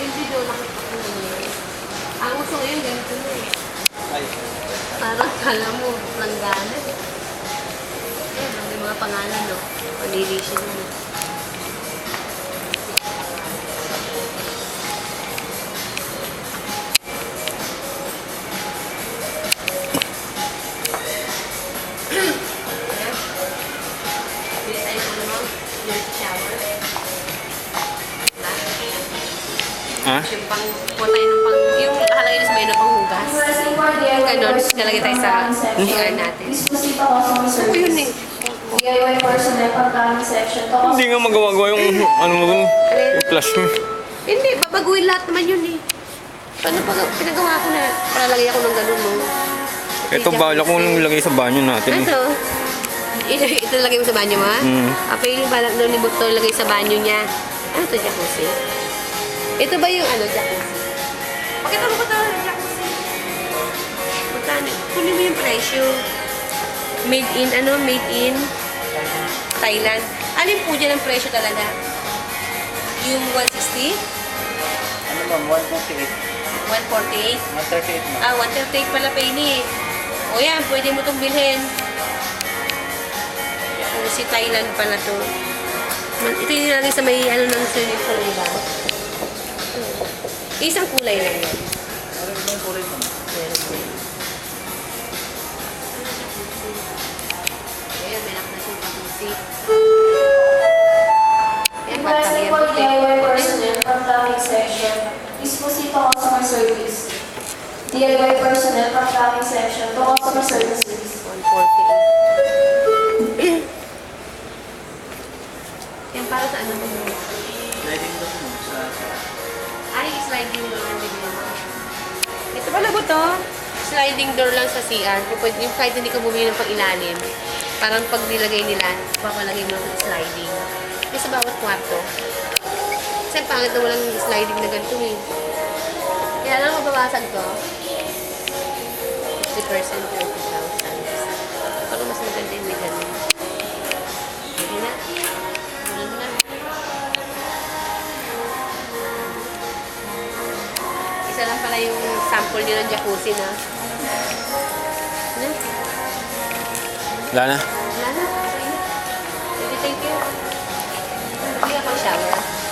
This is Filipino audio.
Hindi daw nakita ko naman. Ang uso ngayon, ganito na eh. Ay. Parang kala mo, langgana. Eh, may mga pangalan, no? Panilisin mo. Ha? Yung pang, kuha tayo ng pang, yung nakalagay na sa may na panghugas. Yung ganon, nalagay tayo sa CR natin. Ano yun eh? DIY personnel pagkain section. Hindi nga magawa-gawa yung ano mo dun, yung flash mo. Hindi, babaguhin lahat naman yun eh. Paano pag pinagawa ko na, para lagay ako ng ganon mo. Ito bala ko nung ilagay sa banyo natin. Ito? Ito lagay mo sa banyo mo ha? Apa yung balak daw ni Buto lagay sa banyo niya. Ano to, jacuzzi? Ito ba yung ano, jacuzzi? Pakita mo ko ito, jacuzzi. Magkano? Kunin mo yung presyo. Made in, ano? Made in Thailand. Alin po dyan ang presyo talaga? Yung 160? Ano ma'am, 148. 148? 138 ma'am. Ah, 138 pala pa ini. O yan, pwede mo itong bilhin. Si Thailand pala to. Ito yung nilagay sa may ano ng swimming pool, diba? Isang kulay lang yan. Meron naman po rin ma'am. Ayan, may nakita siyang jacuzzi. Ayan, Requesting for batang yan. DIY personnel from plumbing section. Disposito customer service. DIY personnel from plumbing section to customer services. 148. Yan para sa ano mo? Sliding doon mo sa... Ay, sliding door lang din yan. Ito pala ba to? Sliding door lang sa CR. Pwede, yung kahit hindi ka bumili ng pang-ilalim, parang pag nilagay nila, papalagay mo ng sliding. Yung sa bawat kwarto. Kasi pangit na walang sliding na ganito eh. Kaya lang mababasag to. 50%, 30,000. Parang mas maganda yung may ganun. Hindi na. Ganun na. Isa lang pala yung sample nyo ng jacuzzi na. Ano? Wala na. Wala na. Okay na. Thank you. Hindi ako shower.